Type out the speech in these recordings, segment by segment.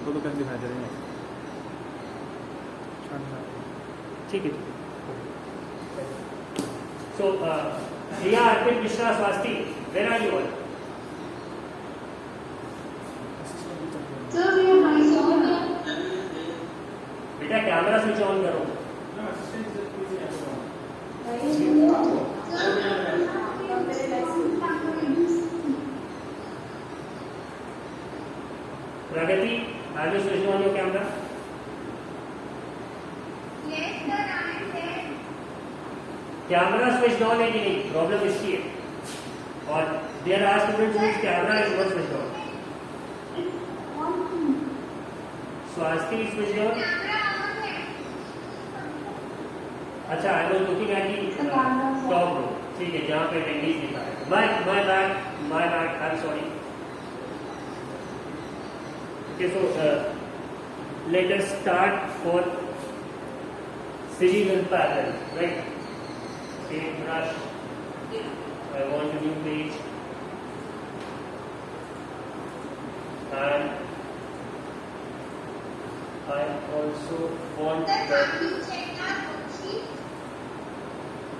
दो पेन दिखाई दे रहे हैं। ठीक है। So, Priya, Arpit, Mishra, Swasti, where are you all? Sir, we are nice. बेटा कैमरा स्विच ऑन करो। प्रगति, have you switched on your camera? Yes, sir, I am there. Camera switch on है कि नहीं, प्रॉब्लम इसकी है। और there are students which camera is not switch on. Swasthya is switch on. अच्छा, I was looking at the top row. ठीक है, जहाँ पे अटेंडेंस लिखा है। My bad, I am sorry. Okay, so let us start for series and parallel, right? Paint brush. I want a new page. And I also want Sir, the can you check our worksheet?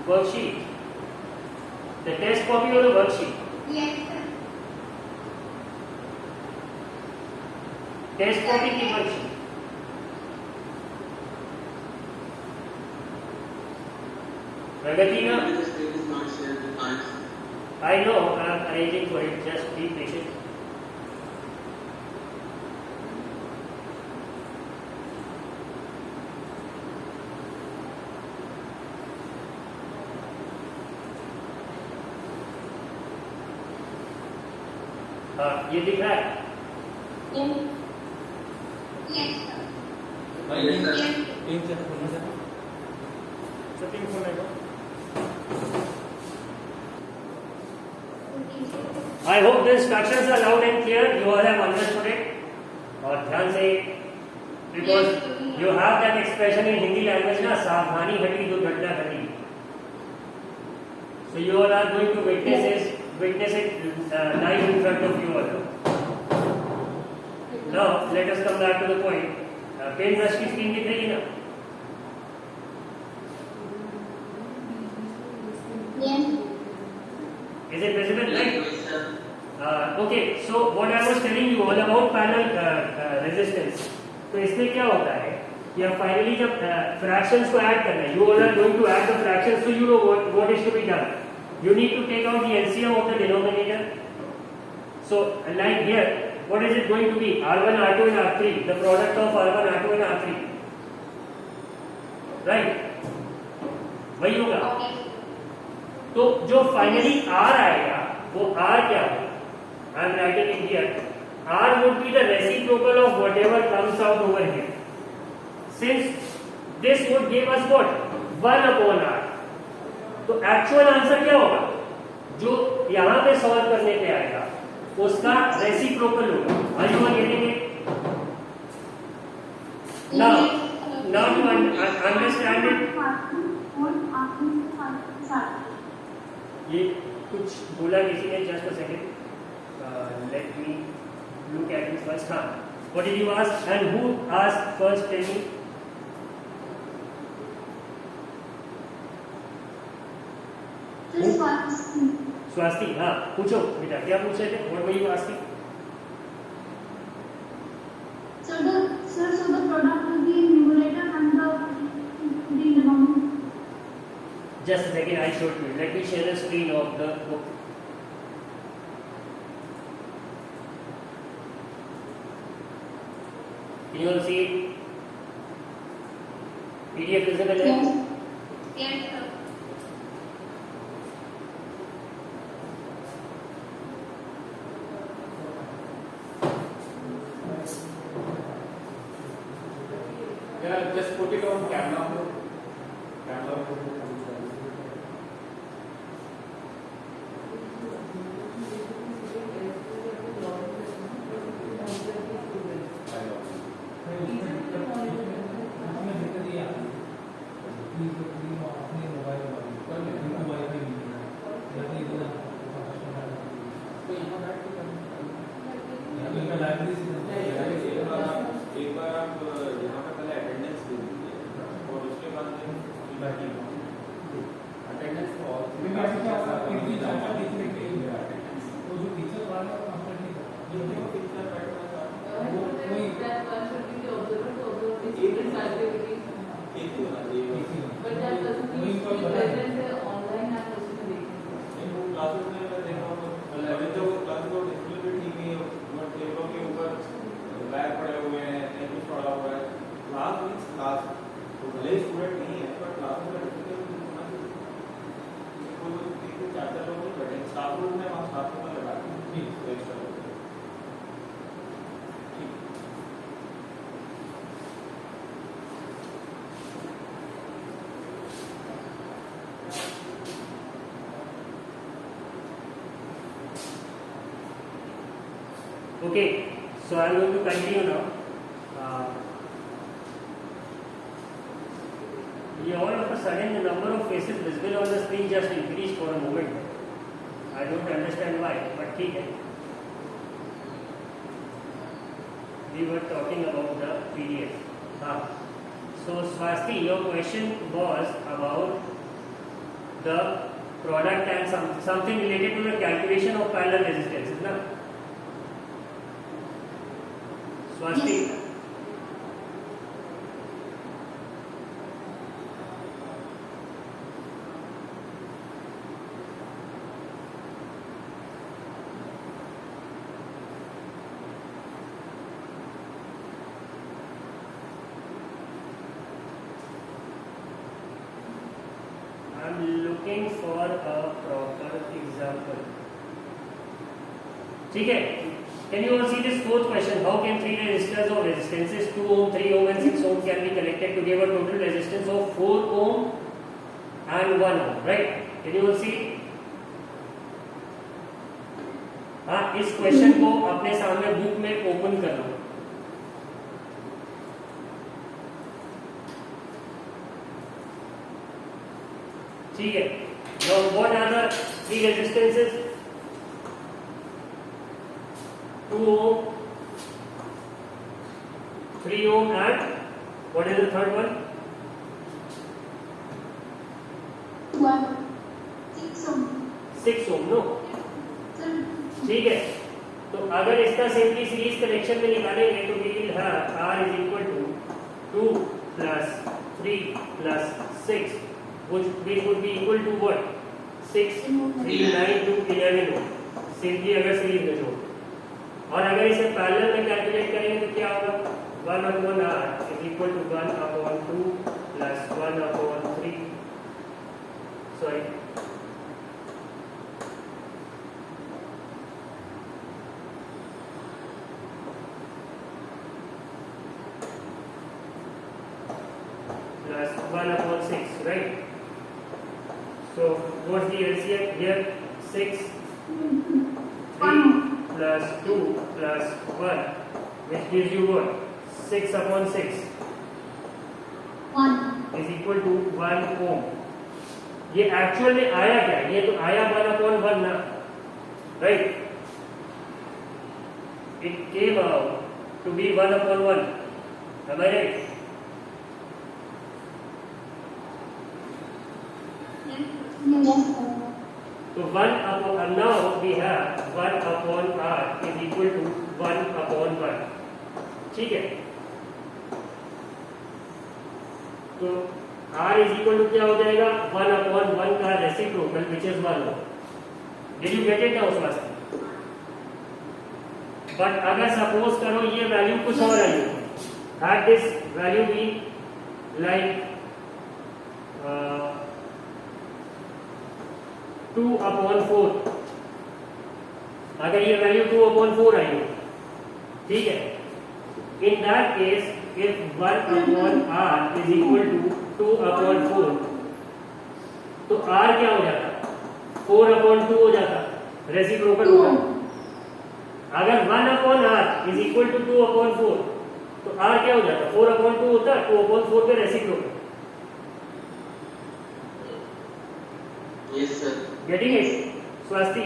worksheet. The test copy or the worksheet? Yes, sir. Test copy की worksheet. Pragati na? I know, I am arranging for it. Just be patient. हाँ, ये दिख रहा है? Yes, sir. भाई Yes. Pink से खोलना है। सेटिंग खोलने का। I hope the instructions are loud and clear. You all have understood it. और ध्यान से, because you have that expression in Hindi language ना, सावधानी घटी दुर्घटना घटी. So you all are going to witness it live in front of you all. Now let us come back to the point. Pen brush की screen दिख रही है ना? Yes. Is it visible, right? Okay, so what I was telling you all about parallel resistance. तो इसमें क्या होता है कि अब फाइनली जब फ्रैक्शंस को ऐड करना है, you all are going to add the fractions, so you know what is to be done. You need to take out the LCM of the denominator. So like here, what is it going to be? R1, R2 and R3. The product of R1, R2 and R3. Right? वही होगा। Okay. तो जो finally R आएगा वो R क्या होगा? I am writing it here. R would be the reciprocal of whatever comes out over here. Since this would give us what? 1 upon R. तो actual answer क्या होगा? जो यहाँ पे सॉल्व करने पे आएगा उसका रेसिप्रोकल होगा। Are you all getting it? Now to understand it, ये कुछ बोला किसी ने, just a second. Let me look at it first. हाँ, what did you ask and who asked first? Tell me. स्वास्थी, हाँ पूछो बेटा, क्या पूछ रहे थे? What were you asking? So the product will be in numerator and the denominator. Just a second, I showed you. Let me share the screen of the book. Can you all see it? PDF visible? Yes. Yes, sir. Yeah, just put it on camera. Library से Okay, so I am going to continue now. All of a sudden the number of faces visible on the screen just increased for a moment. I don't understand why, but ठीक है. We were talking about the PDF. So Swasti, your question was about the product and something related to the calculation of parallel resistance, is ना? Swasti. Yes. I'm looking for a proper example. ठीक है? Can you all see this fourth question? How can three resistors of resistances 2 ohm, 3 ohm and 6 ohm can be connected to give a total resistance of 4 ohm and 1 ohm, right? Can you all see? हाँ, इस question को अपने सामने book में open कर लो. ठीक है. Now what are the three resistances? 2 ohm, 3 ohm and what is the third one? 6 ohm. 6 ohm, no? Sir, ठीक है. तो अगर इसका सिंपली सीरीज कनेक्शन में निकालेंगे तो we will have R is equal to 2 plus 3 plus 6 which would be equal to what? 6, 3, 9 to 11 ohm. Simply अगर series में जोड़. और अगर इसे पैरेलल में कैलकुलेट करेंगे तो क्या होगा? 1 upon R is equal to 1 upon 2 plus 1 upon 3. Sorry. Plus 1 upon 6, right? So what's the LCM here? 6, 3 plus 2 plus 1, which gives you what? 6 upon 6 1. is equal to 1 ohm. ये एक्चुअल में आया क्या? ये तो आया 1 upon 1 ना, right? It came out to be 1 upon 1. Am I right? Yes, sir. So 1 upon, now we have 1 upon R is equal to 1 upon 1. ठीक है? तो R is equal to क्या हो जाएगा? 1 upon 1 का reciprocal which is 1 ohm. Did you get it now, Swasti? But अगर suppose करो ये वैल्यू कुछ और आई हो, had this value been like 2 upon 4, अगर ये वैल्यू 2 upon 4 आई हो, ठीक है? In that case, if 1 upon R is equal to 2 upon 4, तो R क्या हो जाता? 4 upon 2 हो जाता, रेसिप्रोकल होगा. अगर 1 upon R is equal to 2 upon 4, तो R क्या हो जाता? 4 upon 2 होता, 2 upon 4 पे reciprocal. Yes, sir. Getting it, Swasti?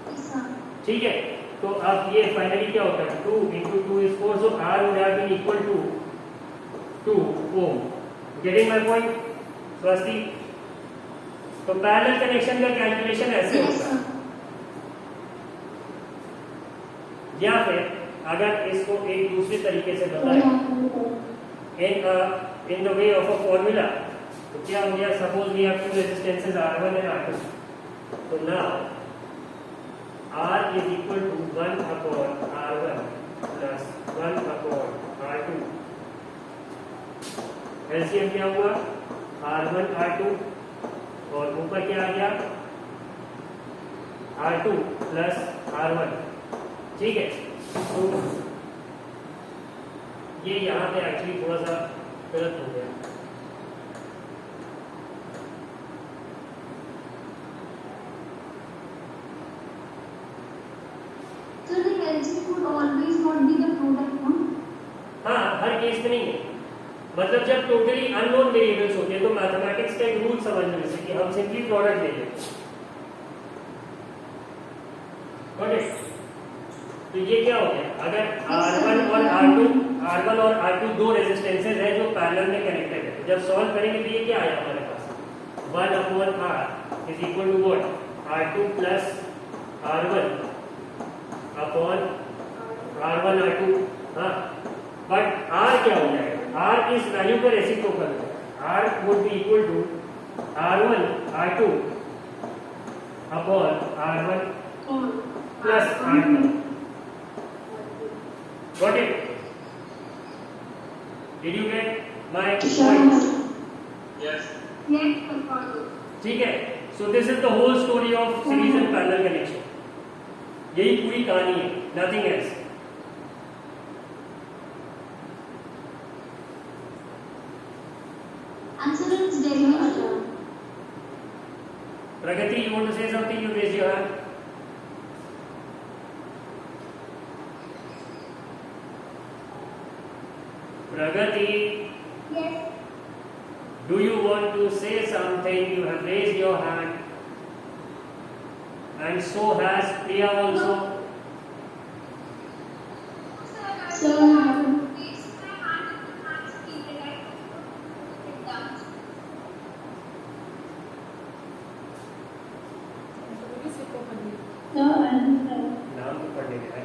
Yes, sir. ठीक है. तो अब ये फाइनली क्या होता है? 2 into 2 is 4, so R would have been equal to 2 ohm. Getting my point, Swasti? तो पैरेलल कनेक्शन का कैलकुलेशन ऐसे Yes, होगा. sir. या फिर अगर इसको एक दूसरे तरीके से बताएं in the way of a formula, तो क्या हो गया? Suppose we have two resistances R1 and R2. So now R is equal to 1 upon R1 plus 1 upon R2. LCM क्या हुआ? R1 R2 और ऊपर क्या आ गया? R2 plus R1. ठीक है? तो ये यहाँ पे एक्चुअली थोड़ा सा गलत हो गया. HF would always not be the product, no? हाँ, हर केस में नहीं है। मतलब जब टोटली अननोन वेरिएबल्स होते हैं तो मैथमेटिक्स का एक रूल समझ में से कि हम सिंपली प्रोडक्ट ले लेते हैं। तो ये क्या हो गया, अगर R1 और R2 दो रेजिस्टेंसेज हैं जो पैरेलल में कनेक्टेड है, जब सॉल्व करेंगे तो ये क्या आया हमारे पास, 1/R is equal to what, R2 plus R1 upon R1 R2। हाँ, बट R क्या हो जाएगा, R इस वैल्यू का रेसिप्रोकल है, R would be equal to R1 R2 upon R1 plus R2। Got it? Did you get my point? Yes. ठीक है, so this is the whole story of series and parallel connection. यही पूरी कहानी है, nothing else. Answer is derivation. Pragati, you want to say something? You raise your hand. Pragati, Yes. do you want to say something? You have raised your hand. And so has Priya also. Sir, नाम तो पढ़ने का है।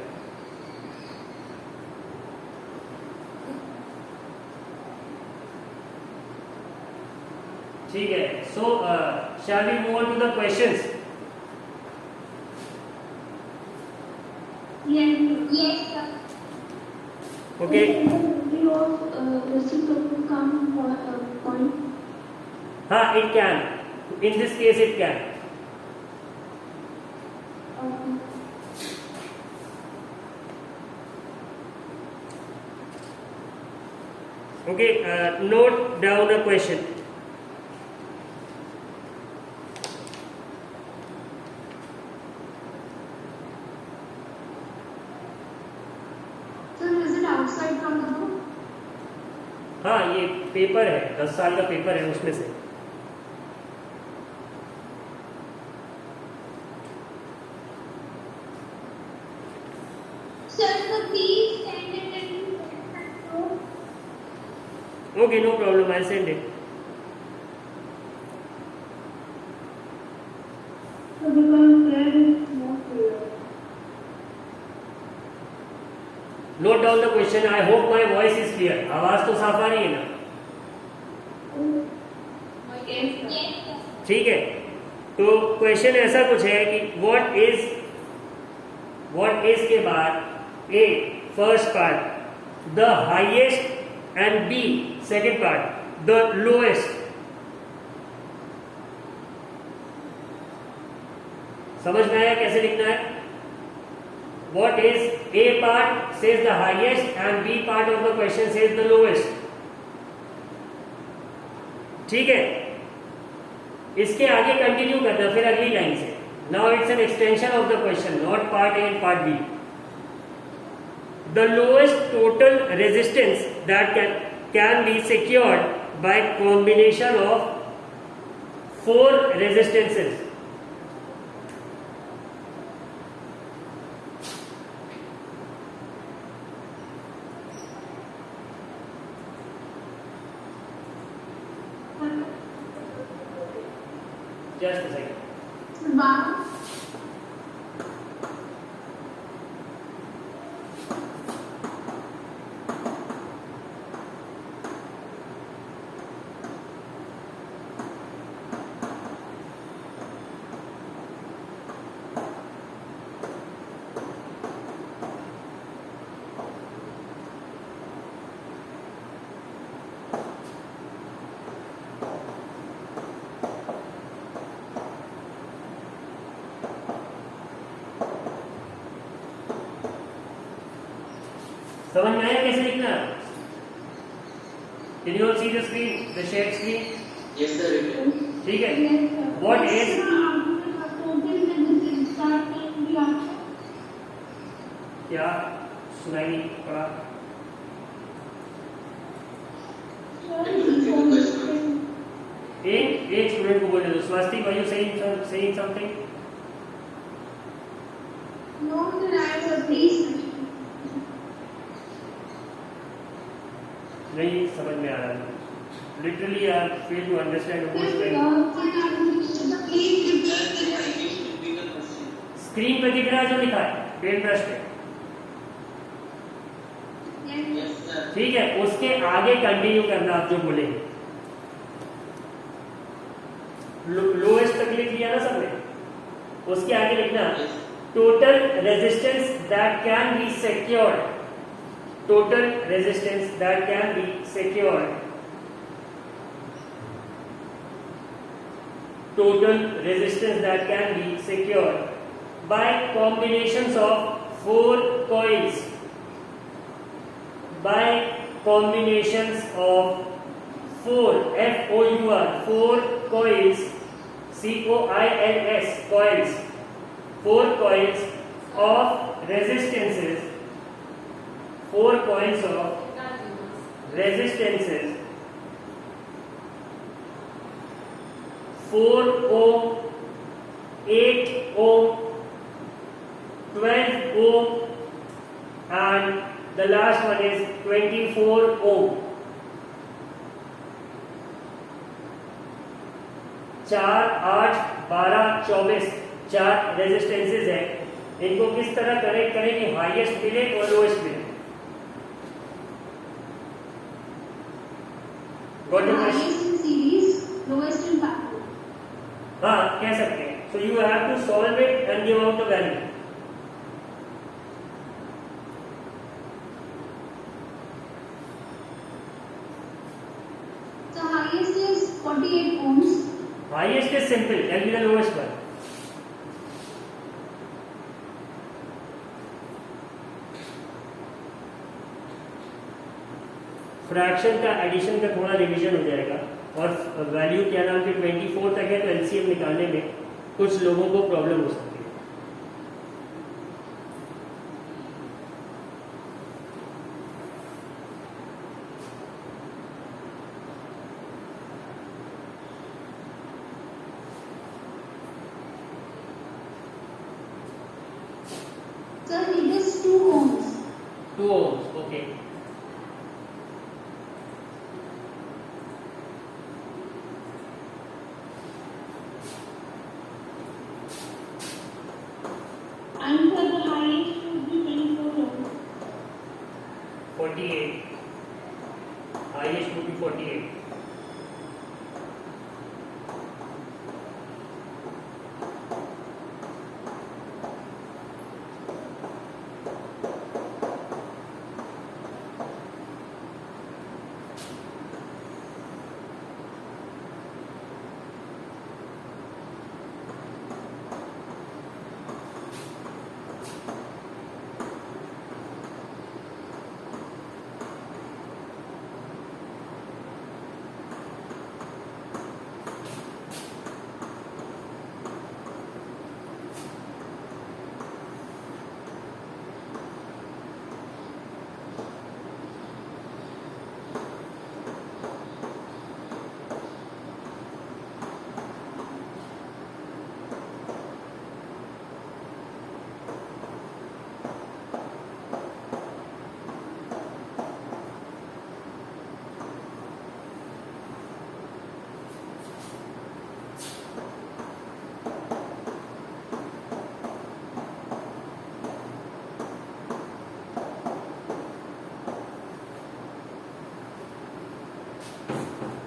ठीक है, so shall we move on to the questions? Yes, sir. Okay. Reciprocal point. हाँ, it can. In this case, it can. Okay, note down a question. Sir, is it outside from the book? हाँ, ये paper है, 10 साल का paper है उसमें से। Sir, the P is standard and Okay, no problem. I'll send it. Note down the question. I hope my voice is clear. आवाज तो साफ आ रही है ना? ठीक है, तो क्वेश्चन ऐसा कुछ है कि what is के बाद A first part, the highest and B second part, the lowest. समझ में आया कैसे लिखना है? What is A part says the highest and B part of the question says the lowest. ठीक है, इसके आगे कंटिन्यू करना फिर अगली लाइन से. Now it's an extension of the question, not part A and part B. The lowest total resistance that can be secured by combination of 4 resistances. Just a second. Wow. समझ में आया कैसे लिखना? Can you all see the screen, the shared screen? Yes, sir. ठीक है. Yes, sir. What is total resistance that can be answered? क्या सुनाई नहीं पड़ा? एक स्टूडेंट को बोले दो. स्वस्तिक, are you saying something? No, sir, I please. नहीं समझ में आ रहा. Literally, I fail to understand who is saying. Screen पे दिख रहा है जो लिखा है पेन ब्रश पे. Yes, sir. ठीक है, उसके आगे कंटिन्यू करना आप जो बोले. लोएस्ट तक लिख लिया ना सबने. उसके आगे लिखना Yes. Total resistance that can be secured. Total resistance that can be secured. Total resistance that can be secured by combinations of 4 coils. By combinations of 4 4 coils, COILS coils, 4 coils of resistances, 4 coils of resistances, 4 ohm, 8 ohm, 12 ohm, and the last one is 24 ohm. 4, 8, 12, 24 4 resistances है. इनको किस तरह connect करें कि highest मिले और lowest मिले? Got the question? Highest in series, lowest in parallel. हाँ, कह सकते हैं. So you have to solve it and give out the value. So highest is 48 ohms. Highest is simple. Tell me the lowest one. Fraction का addition का थोड़ा revision हो जाएगा. और वैल्यू क्या नाम के 24 तक है तो एलसीएम निकालने में कुछ लोगों को प्रॉब्लम हो सकती है. Sir, it is 2 ohms. 2 ohms. Okay. And for the highest would be 24 ohms. 48. Highest would be 48.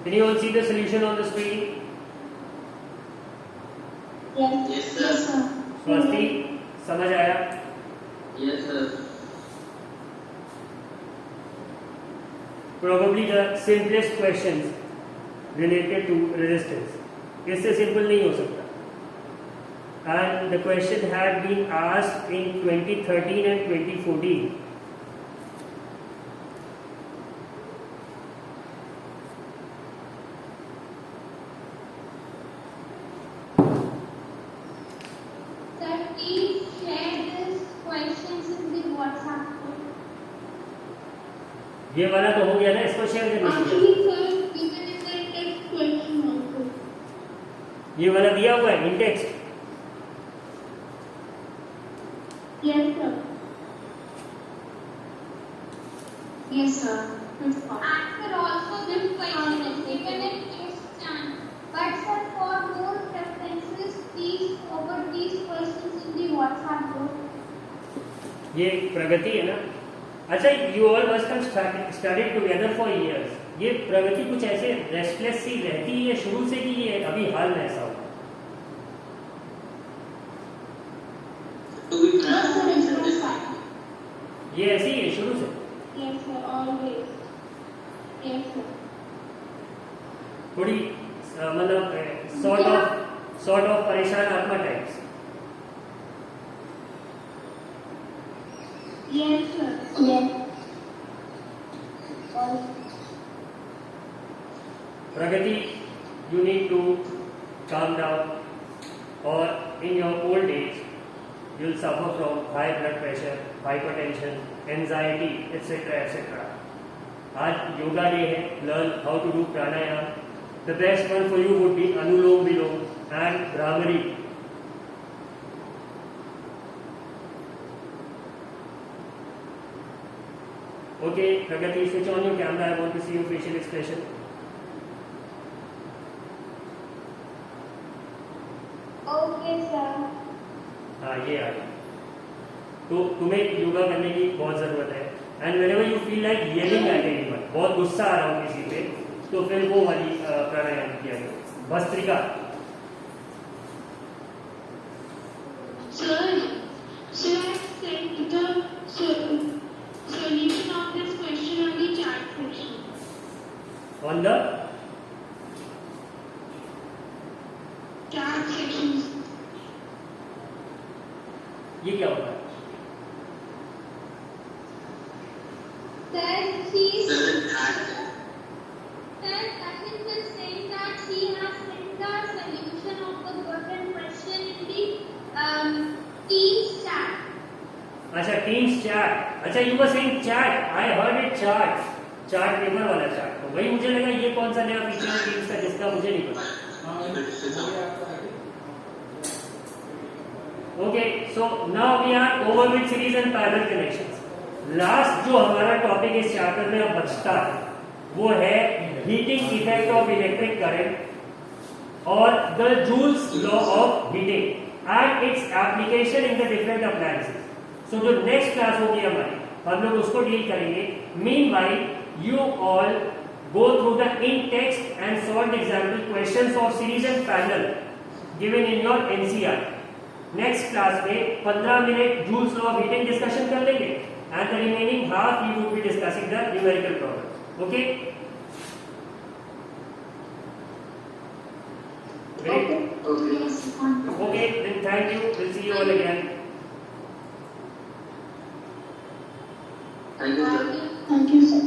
Can you all see the solution on the screen? Yes. Yes, sir. Yes, sir. Swati, समझ आया? Yes, sir. Probably the simplest questions related to resistance. इससे simple नहीं हो सकता. And the question had been asked in 2013 and 2014. Sir, please share these questions in the WhatsApp ये वाला तो हो गया ना, इसको शेयर करने के लिए। Actually, sir, given in the text question also. ये वाला दिया हुआ है इन text. Yes, sir. Yes, sir. Answer also this question is given in text and but sir, for more references, please forward these questions in the WhatsApp group. ये प्रगति है ना। अच्छा, you all must have studied together for years. ये प्रगति कुछ ऐसे restless सी रहती है शुरू से कि ये अभी हाल में ऐसा हुआ? To be Yes, sir, frank, it's your side. ये ऐसी है शुरू से? Yes, sir, always. Yes, sir. थोड़ी मतलब सॉर्ट ऑफ परेशान आत्मा types. Yes, sir. Yes. Pragati, you need to calm down, or in your old age you'll suffer from high blood pressure, hypertension, anxiety, etc. etc. आज yoga day है, learn how to do pranayam. The best one for you would be Anulom Vilom and Brahmari. Okay, Pragati, switch on your camera. I want to see your facial expression. Okay, sir. हाँ, ये आ गया। तो तुम्हें योगा करने की बहुत जरूरत है। And whenever you feel like yelling at anyone, बहुत गुस्सा आ रहा हो किसी पे, तो फिर वो वाली प्राणायाम किया गया। Bhastrika. Sir, I sent the solution of this question on the chat section. On the Chat section. ये क्या होता है? Sir, she's doesn't act. Sir, Sachin was saying that he has sent the solution of the given question in the Teams chat. अच्छा, teams chat. अच्छा, you were saying chat, I heard it chart. Chart paper वाला chart, तो वही मुझे लगा ये कौन सा नया फीचर है टीम्स का जिसका मुझे नहीं पता। Okay, so now we are over with series and parallel connections. Last जो हमारा टॉपिक इस चैप्टर में अब बचता है वो है heating effect of electric current और the Joule's law of heating and its application in the different appliances. So जो नेक्स्ट क्लास होगी हमारी, हम लोग उसको डील करेंगे। Meanwhile you all go through the in text and solved example questions of series and parallel given in your NCERT. Next class में 15 minute joules law of heating discussion कर लेंगे and the remaining half you would be discussing the numerical problems. Okay, great. Okay. Yes, fine. Okay, then thank you. We'll see you all again. Thank you, sir. Thank you, sir.